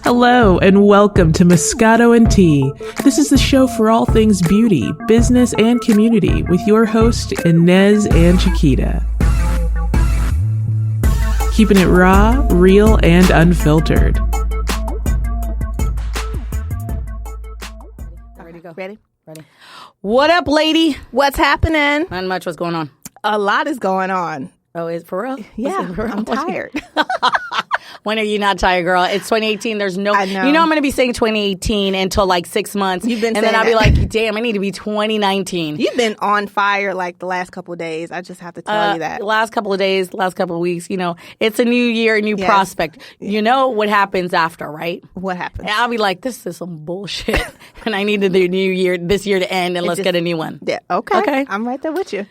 Hello and welcome to Moscato and Tea. This is the show for all things beauty, business, and community with your host, Inez and Chiquita. Keeping it raw, real, and unfiltered. Ready to go? Ready? Ready. What up, lady? What's happening? Not much. What's going on? A lot is going on. Oh, is it for real? Yeah, For real? I'm tired. When are you not tired, girl? It's 2018. There's no. I know. You know I'm going to be saying 2018 until like 6 months. You've been and then saying I'll be that. like, damn, I need to be 2019. You've been on fire like the last couple of days. I just have to tell you that. Last couple of days, last couple of weeks, you know, it's a new year, a new Yes. prospect. You know what happens after, right? What happens? And I'll be like, this is some bullshit. And I needed the new year, this year to end, and let's get a new one. Yeah, okay. Okay. I'm right there with you.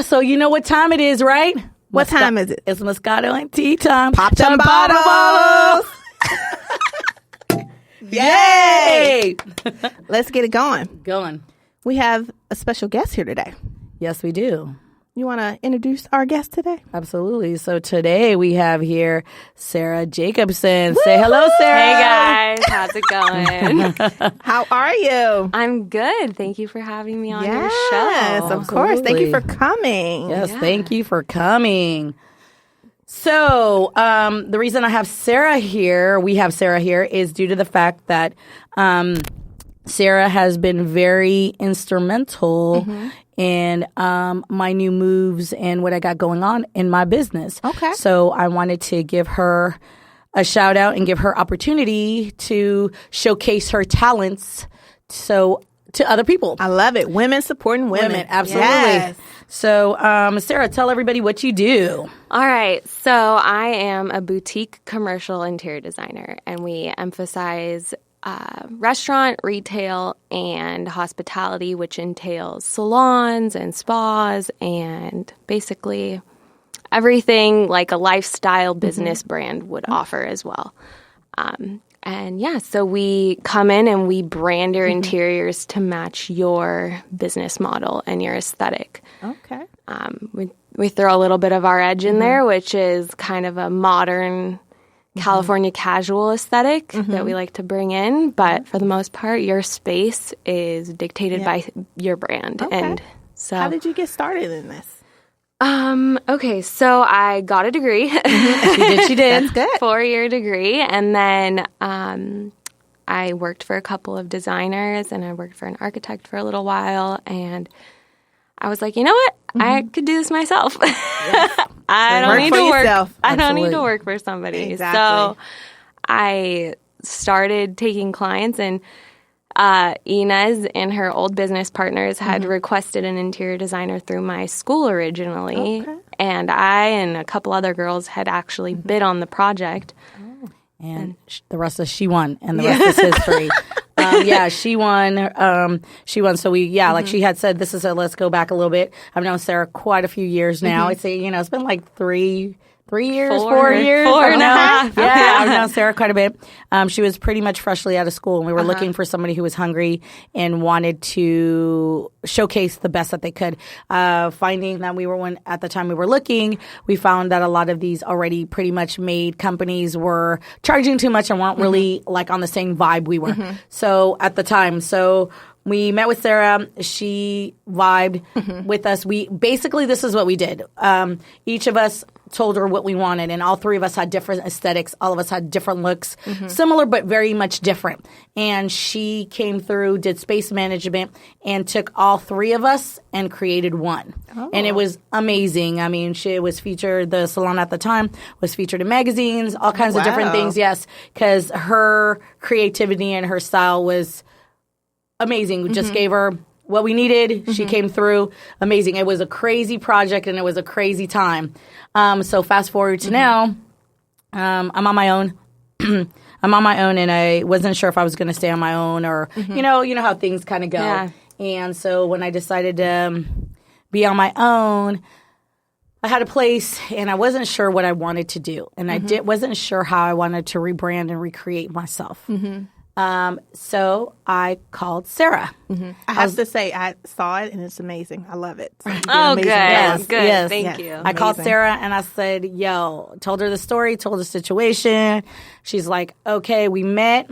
So you know what time it is, right? What time is it? It's Moscato and tea time. Pop them bottles. Yay! Let's get it going. Going. We have a special guest here today. Yes, we do. You want to introduce our guest today? Absolutely. So today we have here Sarah Jacobson. Say hello, Sarah. Hey guys, how's it going? How are you? I'm good. Thank you for having me on your Yes, show. of course. Thank you Absolutely. for coming. Yes, thank you for coming. So the reason I have Sarah here, we have Sarah here, is due to the fact that Sarah has been very instrumental in my new moves and what I got going on in my business. Okay. So I wanted to give her a shout out and give her opportunity to showcase her talents to other people. I love it. Women supporting women. Absolutely. Yes. So, Sarah, tell everybody what you do. All right, so I am a boutique commercial interior designer, and we emphasize restaurant, retail, and hospitality, which entails salons and spas and basically everything like a lifestyle business brand would offer as well. And yeah, so we come in and we brand your interiors to match your business model and your aesthetic. Okay. We throw a little bit of our edge in there, which is kind of a modern California casual aesthetic that we like to bring in. But for the most part, your space is dictated by your brand. Okay. And so, How did you get started in this? okay, so I got a degree. She did. That's good. 4-year degree, and then I worked for a couple of designers, and I worked for an architect for a little while, and I was like, you know what? I could do this myself. I don't Work need for to work. yourself. I don't need Absolutely. to work for somebody. Exactly. So I started taking clients, and Inez and her old business partners had requested an interior designer through my school originally. Okay. And I and a couple other girls had actually bid on the project. And the rest is she won, and the rest is history. She won. She won. So like she had said, this is let's go back a little bit. I've known Sarah quite a few years now. I'd say, it's been like 3 years, 4 years. 4 and a half. Yeah, I've known Sarah quite a bit. She was pretty much freshly out of school, and we were looking for somebody who was hungry and wanted to showcase the best that they could. Finding that at the time we were looking, we found that a lot of these already pretty much made companies were charging too much and weren't really like on the same vibe we were. So at the time, we met with Sarah. She vibed with us. This is what we did. Each of us told her what we wanted, and all three of us had different aesthetics. All of us had different looks, similar but very much different. And she came through, did space management, and took all three of us and created one. And it was amazing. I mean, she was featured, the salon at the time was featured in magazines, all kinds of different things, yes, because her creativity and her style was amazing. We just gave her what we needed. She came through. Amazing. It was a crazy project, and it was a crazy time. So fast forward to now, I'm on my own. I'm on my own, and I wasn't sure if I was going to stay on my own or, you know how things kind of go. Yeah. And so when I decided to be on my own, I had a place, and I wasn't sure what I wanted to do. And I wasn't sure how I wanted to rebrand and recreate myself. So I called Sarah. I have to say, I saw it and it's amazing. I love it. So you did an Oh, amazing good. job. Good. Yes. Thank you. I called Amazing. Sarah and I said, told her the story, told the situation. She's like, okay, we met.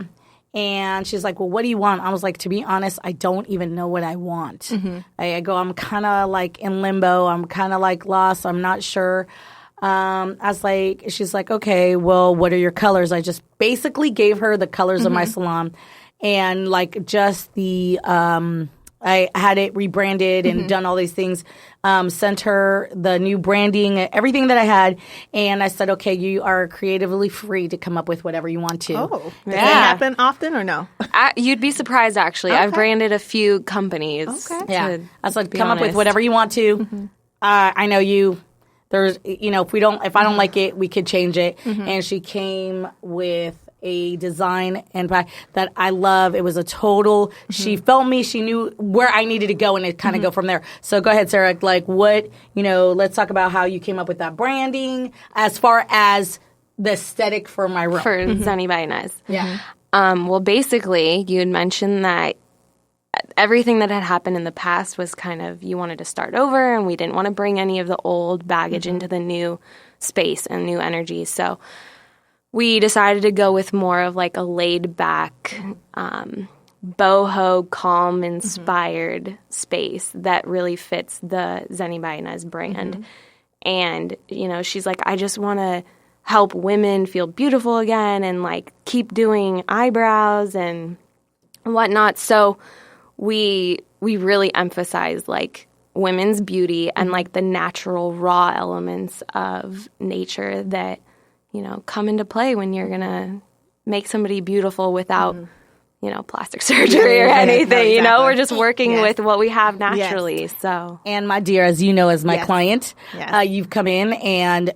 And she's like, well, what do you want? I was like, to be honest, I don't even know what I want. I go, I'm kind of like in limbo. I'm kind of like lost. I'm not sure. I was like, she's like, okay, well, what are your colors? I just basically gave her the colors of my salon and like just the, I had it rebranded and done all these things, sent her the new branding, everything that I had. And I said, okay, you are creatively free to come up with whatever you want to. Oh, does that happen often or no? You'd be surprised, actually. I've branded a few companies. Okay. Yeah. to I said, be come up with honest. whatever you want to. I know you. There's, if I don't like it, we could change it. And she came with a design and that I love. It was a total, she felt me, she knew where I needed to go and it kind of go from there. So go ahead, Sarah, like what, let's talk about how you came up with that branding as far as the aesthetic for my room. For Zenny by Inez. Yeah. Well, basically, you had mentioned that everything that had happened in the past was kind of, you wanted to start over and we didn't want to bring any of the old baggage into the new space and new energy. So we decided to go with more of like a laid back, boho, calm, inspired space that really fits the Zenny by Inez brand. And, she's like, I just want to help women feel beautiful again and like keep doing eyebrows and whatnot. So we really emphasize like women's beauty and like the natural raw elements of nature that, come into play when you're going to make somebody beautiful without, plastic surgery or anything. Exactly. We're just working with what we have naturally. So, And my dear, as you know, as my Yes. client, Yes. you've come in and,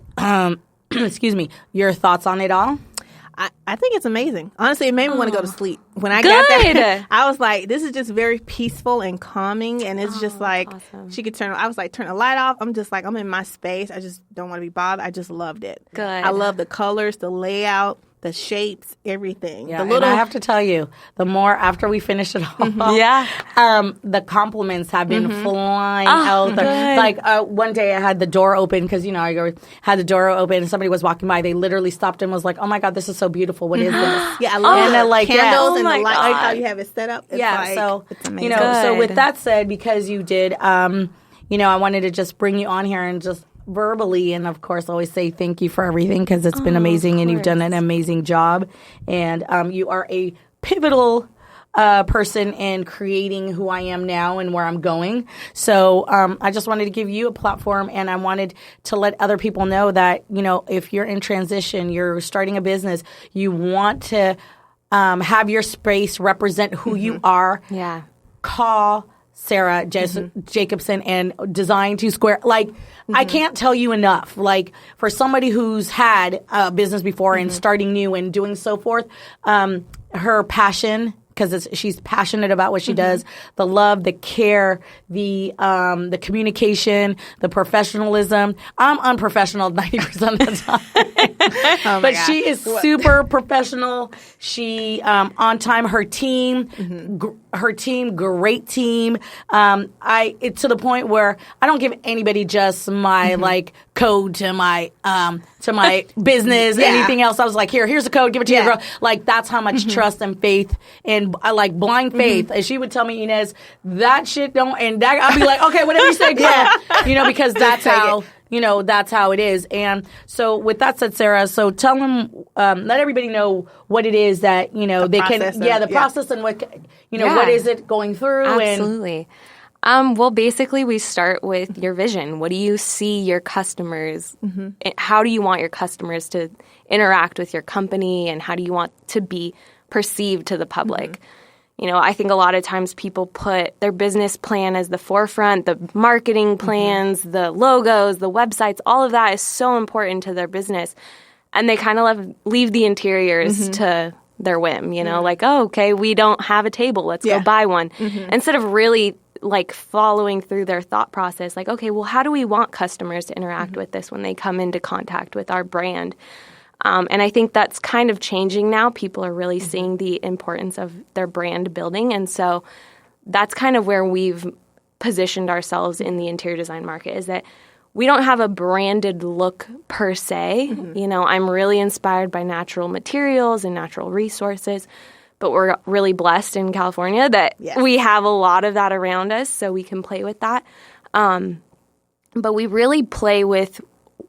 excuse me, your thoughts on it all? I think it's amazing. Honestly, it made me want to go to sleep. When I got there, I was like, this is just very peaceful and calming. And it's just like, she could turn the light off. I'm just like, I'm in my space. I just don't want to be bothered. I just loved it. Good. I love the colors, the layout, the shapes, everything. Yeah, The and I have to tell you, the more after we finish it all, the compliments have been flying out. Like one day I had the door open because I had the door open and somebody was walking by. They literally stopped and was like, "Oh my God, this is so beautiful! What is this?" Yeah, I love And like candles and my the lights, God. how you have it set up. It's so it's amazing. so with Good. that said, because you did, I wanted to just bring you on here and just verbally and of course always say thank you for everything because it's been amazing and you've done an amazing job and you are a pivotal person in creating who I am now and where I'm going. So I just wanted to give you a platform and I wanted to let other people know that, if you're in transition, you're starting a business, you want to have your space represent who you are. Yeah. Call Sarah Jacobson and Design 2 Square. Like, I can't tell you enough. Like, for somebody who's had a business before and starting new and doing so forth, her passion, because she's passionate about what she does, the love, the care, the communication, the professionalism. I'm unprofessional 90% of the time. But she is super professional. She on time. Her team, great team. To the point where I don't give anybody just my like code to my business, anything else. I was like, here's the code, give it to your girl. Like that's how much trust and faith and I like blind faith. And she would tell me, Inez, that shit don't, and that I'll be like, okay, whatever you say, girl. Because that's how. That's how it is. And so with that said, Sarah, so tell them, let everybody know what it is that, they can, the process and what, what is it going through? Absolutely. Well, basically, we start with your vision. What do you see your customers, how do you want your customers to interact with your company, and how do you want to be perceived to the public? I think a lot of times people put their business plan as the forefront, the marketing plans, the logos, the websites, all of that is so important to their business. And they kind of leave the interiors to their whim, like, oh, okay, we don't have a table. Let's go buy one. Instead of really like following through their thought process, like, okay, well, how do we want customers to interact with this when they come into contact with our brand? And I think that's kind of changing now. People are really seeing the importance of their brand building. And so that's kind of where we've positioned ourselves in the interior design market, is that we don't have a branded look per se. You know, I'm really inspired by natural materials and natural resources, but we're really blessed in California that we have a lot of that around us, so we can play with that. But we really play with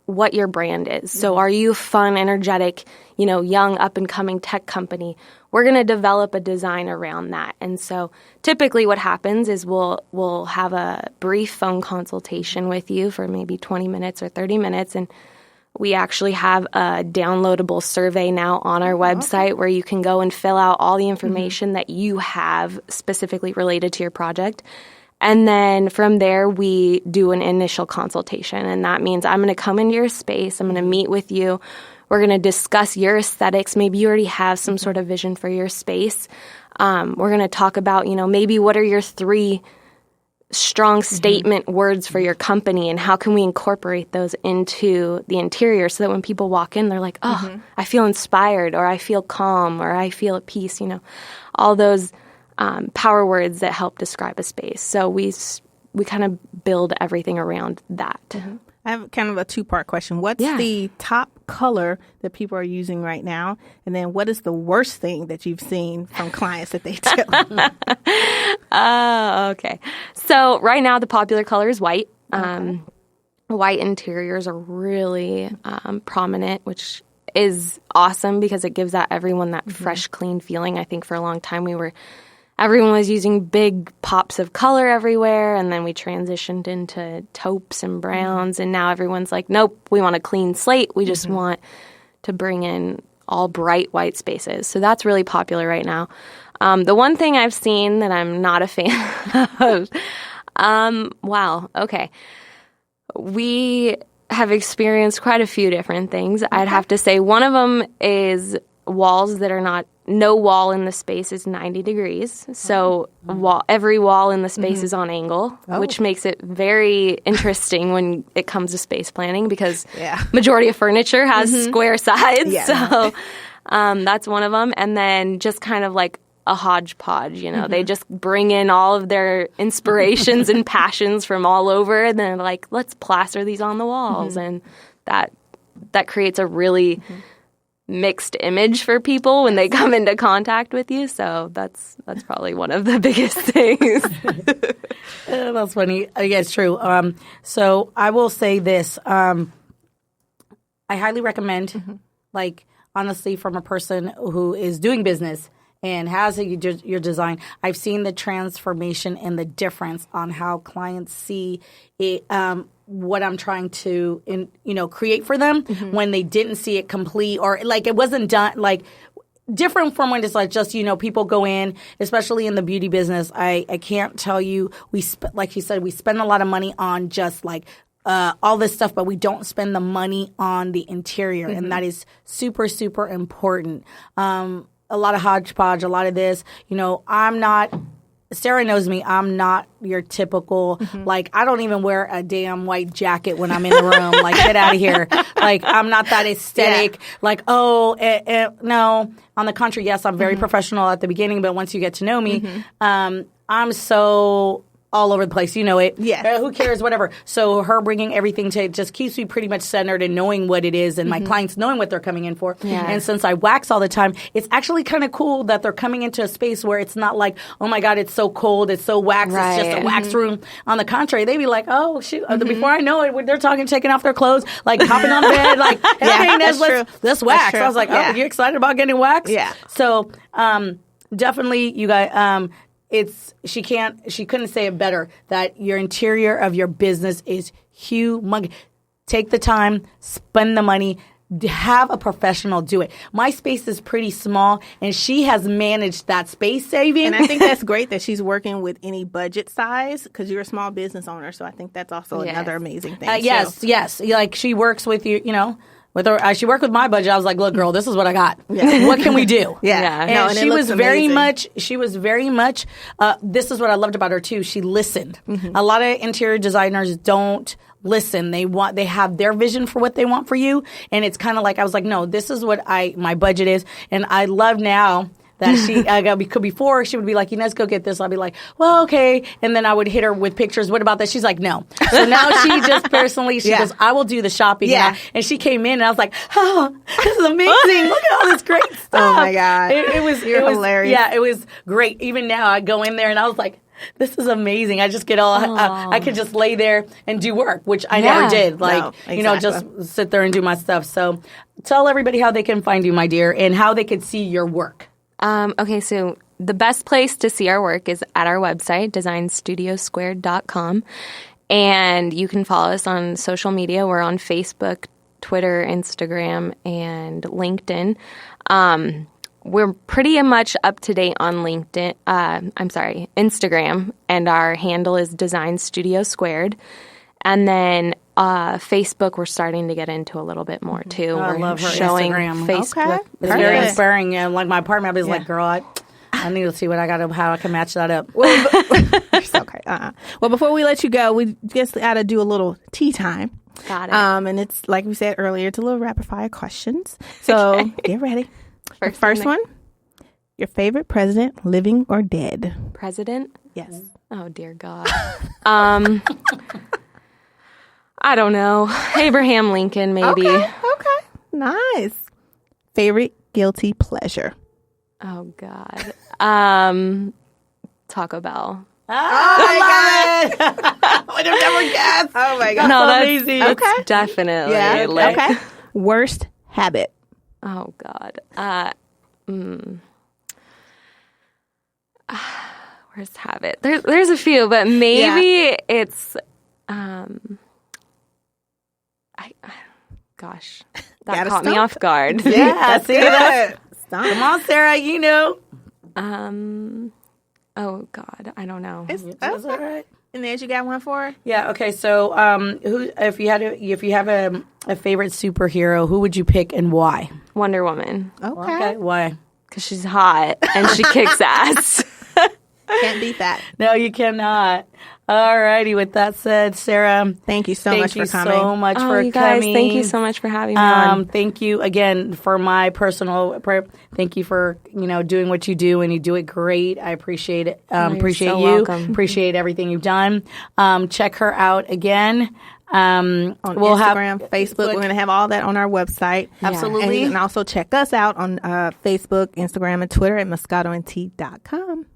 what your brand is. So are you a fun, energetic, you know, young, up-and-coming tech company? We're going to develop a design around that. And so typically what happens is we'll have a brief phone consultation with you for maybe 20 minutes or 30 minutes, and we actually have a downloadable survey now on our website where you can go and fill out all the information that you have specifically related to your project. And then from there, we do an initial consultation. And that means I'm going to come into your space. I'm going to meet with you. We're going to discuss your aesthetics. Maybe you already have some sort of vision for your space. We're going to talk about, you know, maybe what are your 3 strong statement words for your company, and how can we incorporate those into the interior so that when people walk in, they're like, oh, I feel inspired, or I feel calm, or I feel at peace, you know, all those power words that help describe a space. So we kind of build everything around that. I have kind of a 2-part question. What's the top color that people are using right now? And then what is the worst thing that you've seen from clients that they tell you? Okay. So right now the popular color is white. White interiors are really prominent, which is awesome because it gives everyone that fresh, clean feeling. I think for a long time everyone was using big pops of color everywhere, and then we transitioned into taupes and browns, and now everyone's like, nope, we want a clean slate. We just want to bring in all bright white spaces. So that's really popular right now. The one thing I've seen that I'm not a fan of, we have experienced quite a few different things. I'd have to say one of them is walls that are not, no wall in the space is 90 degrees. So every wall in the space is on angle, which makes it very interesting when it comes to space planning, because majority of furniture has square sides. So that's one of them. And then just kind of like a hodgepodge, you know, they just bring in all of their inspirations and passions from all over, and then like, let's plaster these on the walls. And that creates a really mixed image for people when they come into contact with you. So that's probably one of the biggest things. That's funny. Yeah, it's true. So I will say this. I highly recommend, like, honestly, from a person who is doing business and has your design, I've seen the transformation and the difference on how clients see it, what I'm trying to, create for them when they didn't see it complete, or like it wasn't done, like different from when it's like just, people go in, especially in the beauty business. I can't tell you, like you said, we spend a lot of money on just like all this stuff, but we don't spend the money on the interior. And that is super, super important. A lot of hodgepodge, a lot of this, Sarah knows me. I'm not your typical, like, I don't even wear a damn white jacket when I'm in the room. Like, get out of here. Like, I'm not that aesthetic. Like, no. On the contrary, yes, I'm very professional at the beginning, but once you get to know me, I'm so all over the place. You know it. Yeah. Who cares? Whatever. So her bringing everything to it just keeps me pretty much centered and knowing what it is, and my clients knowing what they're coming in for. Yeah. And since I wax all the time, it's actually kind of cool that they're coming into a space where it's not like, oh my God, it's so cold, it's so wax, it's just a wax room. On the contrary, they be like, oh shoot, before I know it, they're taking off their clothes, like hopping on the bed, like, hey, let's wax. I was like, oh, you excited about getting waxed? Yeah. So definitely, you guys. She couldn't say it better, that your interior of your business is humongous. Take the time, spend the money, have a professional do it. My space is pretty small, and she has managed that space saving. And I think that's great that she's working with any budget size, because you're a small business owner. So I think that's also another amazing thing. Yes. Like she works with you, with her. She worked with my budget. I was like, look, girl, this is what I got. Yeah. What can we do? Yeah. And she was very much, this is what I loved about her too. She listened. A lot of interior designers don't listen. They have their vision for what they want for you. And it's kind of like, I was like, no, this is what my budget is. And I love now that before she would be like, let's go get this. I'll be like, well, okay. And then I would hit her with pictures. What about that? She's like, no. So now she just personally, she goes, I will do the shopping. Yeah. And she came in and I was like, oh, this is amazing. Look at all this great stuff. Oh my God. It was hilarious. Yeah, it was great. Even now I go in there and I was like, this is amazing. I just get I could just lay there and do work, which I never did. Like, just sit there and do my stuff. So tell everybody how they can find you, my dear, and how they could see your work. Okay, so the best place to see our work is at our website, designstudiosquared.com. And you can follow us on social media. We're on Facebook, Twitter, Instagram, and LinkedIn. We're pretty much up to date on Instagram, and our handle is Design Studio Squared. And then Facebook, we're starting to get into a little bit more too. I love her showing Instagram. Facebook. Okay. It's very inspiring. And like my partner, I was like, girl, I need to see how I can match that up. It's okay. Well, before we let you go, we just got to do a little tea time. Got it. And it's like we said earlier, it's a little rapid fire questions. So get ready. First one. Your favorite president, living or dead? President? Yes. Oh, dear God. I don't know. Abraham Lincoln, maybe. Okay. Nice. Favorite guilty pleasure? Oh, God. Taco Bell. Oh my God. I would have never guessed. Oh my God. No, that's amazing. It's definitely. Yeah. Okay. Worst habit? Oh, God. Worst habit? There's a few, but maybe it's... Gosh, that caught me off guard. Yeah, see that? Stop. Come on, Sarah, you know. Oh God, I don't know. That's all right. And then you got one for her? Yeah. Okay. So, if you have a favorite superhero, who would you pick and why? Wonder Woman. Okay. Why? Because she's hot and she kicks ass. Can't beat that. No, you cannot. All righty. With that said, Sarah, thank you so much for coming. Thank you so much for you guys, coming. thank you so much for having me on. Thank you again for my personal. Thank you for doing what you do, and you do it great. I appreciate it. Appreciate so you. welcome. Appreciate everything you've done. Check her out again. On Instagram, Facebook. We're going to have all that on our website. Absolutely. And you can also check us out on Facebook, Instagram, and Twitter at moscatoandtea.com.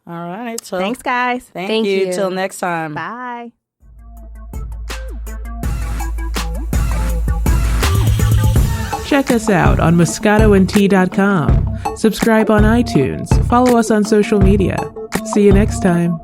All right. So thanks, guys. Thank you. Till next time. Bye. Check us out on moscatoandtea.com. Subscribe on iTunes. Follow us on social media. See you next time.